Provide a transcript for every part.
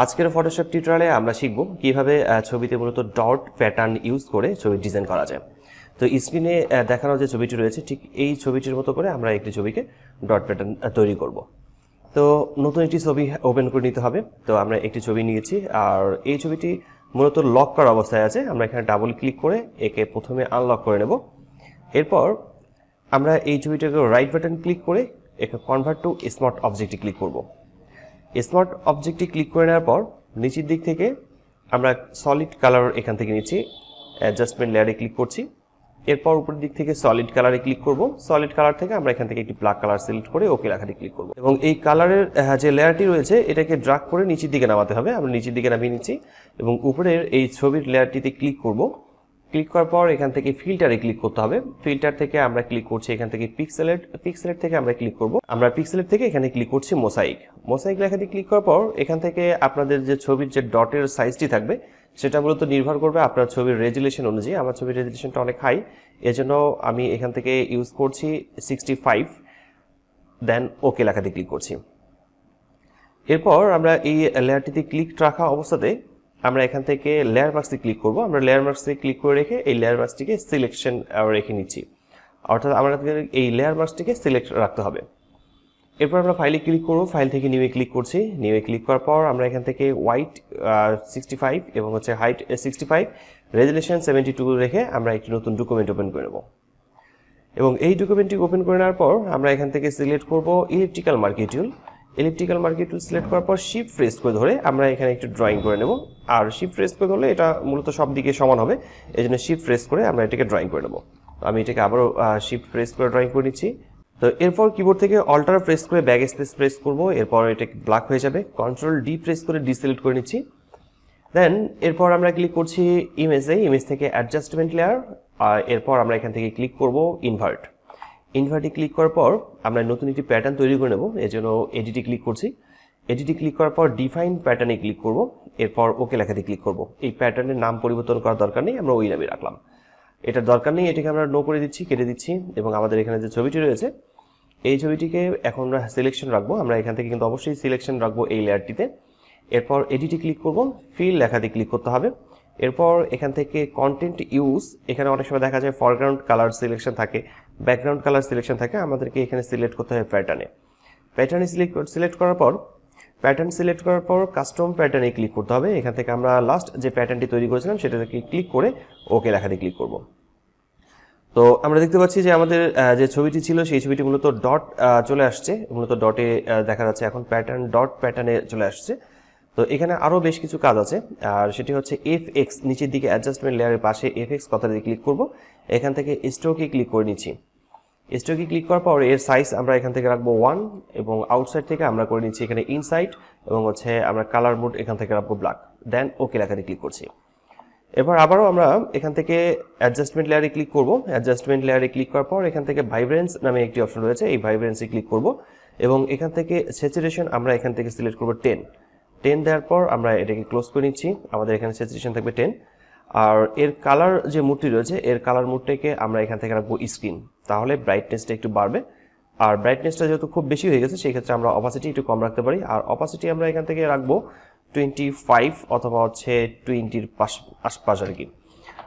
আজকের ফটোশপ টিউটোরিয়ালে আমরা শিখব কিভাবে ছবিতে মূলত ডট প্যাটার্ন ইউজ করে ছবি ডিজাইন করা যায়। তো স্ক্রিনে দেখানো যে ছবিটি রয়েছে ঠিক এই ছবিটির মতো করে আমরা একটি ছবিকে ডট প্যাটার্ন তৈরি করব। তো নতুন একটি ছবি ওপেন করে নিতে হবে। তো আমরা একটি ছবি নিয়েছি আর এই ছবিটি মূলত লক করা অবস্থায় আছে। আমরা এখানে ডাবল ক্লিক করে একে প্রথমে আনলক করে নেব। এরপর আমরা এই ছবিটাকে রাইট বাটন ক্লিক করে একে কনভার্ট টু স্মার্ট অবজেক্টে ক্লিক করব। স্মার্ট অবজেক্টে ক্লিক করে নেওয়ার পর নিচের দিক থেকে আমরা সলিড কালার এখান থেকে নিচ্ছি, অ্যাডজাস্টমেন্ট লেয়ারে ক্লিক করছি। এরপর উপরের দিক থেকে সলিড কালারে ক্লিক করব। সলিড কালার থেকে আমরা এখান থেকে একটি ব্ল্যাক কালার সিলেক্ট করে ওকে লেখাটি ক্লিক করব এবং এই কালারের যে লেয়ারটি রয়েছে এটাকে ড্রাগ করে নিচের দিকে নামাতে হবে। আমরা নিচের দিকে নামিয়ে নিচ্ছি এবং উপরের এই ছবির লেয়ারটিতে ক্লিক করব। ক্লিক করার পর এখান থেকে ফিল্টারে ক্লিক করতে হবে। ফিল্টার থেকে আমরা ক্লিক করছি এখান থেকে পিক্সেলেট থেকে আমরা ক্লিক করব। আমরা পিক্সেলেট থেকে এখানে ক্লিক করছি মোসাইক লেখাটি ক্লিক করার পর এখান থেকে আপনাদের যে ছবির যে ডটের সাইজটি থাকবে সেটা মূলত নির্ভর করবে আপনার ছবির রেজুলেশন অনুযায়ী। আমার ছবির রেজুলেশনটা অনেক হাই, এজন্য আমি এখান থেকে ইউজ করছি 65, দেন ওকে লেখাতে ক্লিক করছি। এরপর আমরা এই লেয়ারটিতে ক্লিক রাখা অবস্থাতে আমরা এখান থেকে লেয়ার মাস্কে ক্লিক করব। আমরা লেয়ার মাস্কে ক্লিক করে রেখে এই লেয়ার মাস্কটিকে সিলেকশন রেখে নিচ্ছি, অর্থাৎ আমাদের এই লেয়ার মাস্কটিকে সিলেক্ট রাখতে হবে। এরপর আমরা ফাইলে ক্লিক করব। ফাইল থেকে নিউয়ে ক্লিক করছি। নিউয়ে ক্লিক করার পর আমরা এখান থেকে হোয়াইট 65 এবং হাইট 65, রেজুলেশন 72 রেখে আমরা একটি নতুন ডকুমেন্ট ওপেন করে নেব এবং এই ডকুমেন্টটি ওপেন করে নেওয়ার পর আমরা এখান থেকে সিলেক্ট করব ইলিপ্টিক্যাল মার্কি টুল। ইলিপ্টিক্যাল মার্কি টুল সিলেক্ট করার পর শিফট প্রেস করে ধরে আমরা এখানে একটু ড্রয়িং করে নেব। আর শিফট প্রেস করে ধরলে এটা মূলত সব দিকে সমান হবে, এই জন্য শিফট প্রেস করে আমরা এটাকে ড্রয়িং করে নেব। আমি এটাকে আবারও শিফট প্রেস করে ড্রয়িং করে নিচ্ছি। তো এরপর কিবোর্ড থেকে অল্টার প্রেস করে ব্যাক স্পেস প্রেস করব। এরপর এটা ব্ল্যাক হয়ে যাবে। কন্ট্রোল ডি প্রেস করে ডিসিলেক্ট করে নিচ্ছি। দেন এরপর আমরা ক্লিক করছি ইমেজ থেকে অ্যাডজাস্টমেন্ট লেয়ার। এরপর আমরা এখান থেকে ক্লিক করব ইনভার্টে ক্লিক করার পর আমরা নতুন একটি প্যাটার্ন তৈরি করে নেব, এজন্য এডিটে ক্লিক করছি। এডিটে ক্লিক করার পর ডিফাইন প্যাটার্নে ক্লিক করব। এরপর ওকে লেখাতে ক্লিক করব। এই প্যাটার্নের নাম পরিবর্তন করার দরকার নেই, আমরা ওই নামে রাখলাম। এটার দরকার নেই, এটাকে আমরা নো করে দিচ্ছি, কেটে দিচ্ছি এবং আমাদের এখানে যে ছবিটি রয়েছে এই ছবিটিকে এখন আমরা সিলেকশন রাখবো। আমরা এখান থেকে কিন্তু অবশ্যই সিলেকশন রাখবো এই লেয়ারটিতে। এরপর এডিটে ক্লিক করব, ফিল লেখাতে ক্লিক করতে হবে। এরপর এখান থেকে কন্টেন্ট ইউজ, এখানে অনেক সময় দেখা যায় ফরগ্রাউন্ড কালার সিলেকশন থাকে, ব্যাকগ্রাউন্ড কালার সিলেকশন থাকে, আমাদেরকে এখানে সিলেক্ট করতে হবে প্যাটার্নে সিলেক্ট করার পর কাস্টম প্যাটার্নে ক্লিক করতে হবে। এখান থেকে আমরা লাস্ট যে প্যাটার্নটি তৈরি করেছিলাম সেটাতে ক্লিক করে ওকে লেখাতে ক্লিক করব। তো আমরা দেখতে পাচ্ছি যে আমাদের যে ছবিটি ছিল সেই ছবিটি মূলত ডট চলে আসছে, মূলত ডটে দেখা যাচ্ছে এখন ডট প্যাটার্নে চলে আসছে। তো এখানে আরও বেশ কিছু কাজ আছে, আর সেটি হচ্ছে এফএক্স, নিচের দিকে অ্যাডজাস্টমেন্ট লেয়ারের পাশে এফএক্স কথাটি ক্লিক করব। এখান থেকে স্ট্রোকে ক্লিক করে নিচ্ছি। স্ট্রোকে ক্লিক করার পর এর সাইজ আমরা এখান থেকে রাখবো 1 এবং আউটসাইড থেকে আমরা করে নিচ্ছি এখানে ইনসাইড এবং আমরা কালার মোড এখান থেকে রাখবো ব্ল্যাক, দেন ওকে লেখাতে ক্লিক করছি। এবার আবারও আমরা এখান থেকে অ্যাডজাস্টমেন্ট লেয়ারে ক্লিক করব। অ্যাডজাস্টমেন্ট লেয়ারে ক্লিক করার পর এখান থেকে ভাইব্রেন্স নামে একটি অপশন রয়েছে, এই ভাইব্রেন্সে ক্লিক করব এবং এখান থেকে স্যাচুরেশন আমরা এখান থেকে সিলেক্ট করব 10 দেওয়ার পর আমরা এটাকে ক্লোজ করে নিচ্ছি। আমাদের এখানে স্যাচুরেশন থাকবে 10। আর এর কালার যে মুডটি রয়েছে এর কালার মুডটাকে আমরা এখান থেকে রাখবো স্ক্রিন, তাহলে ব্রাইটনেসটা একটু বাড়বে। আর ব্রাইটনেসটা যেহেতু খুব বেশি হয়ে গেছে সেই ক্ষেত্রে আমরা অপাসিটি একটু কম রাখতে পারি। আর অপাসিটি আমরা এখান থেকে রাখবো 25 অথবা 20-র আশপাশ আর কি।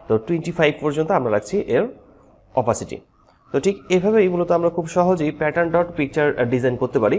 তো 25 পর্যন্ত আমরা রাখছি এর অপাসিটি। তো ঠিক এভাবেই মূলত আমরা খুব সহজেই প্যাটার্ন ডট পিকচার ডিজাইন করতে পারি।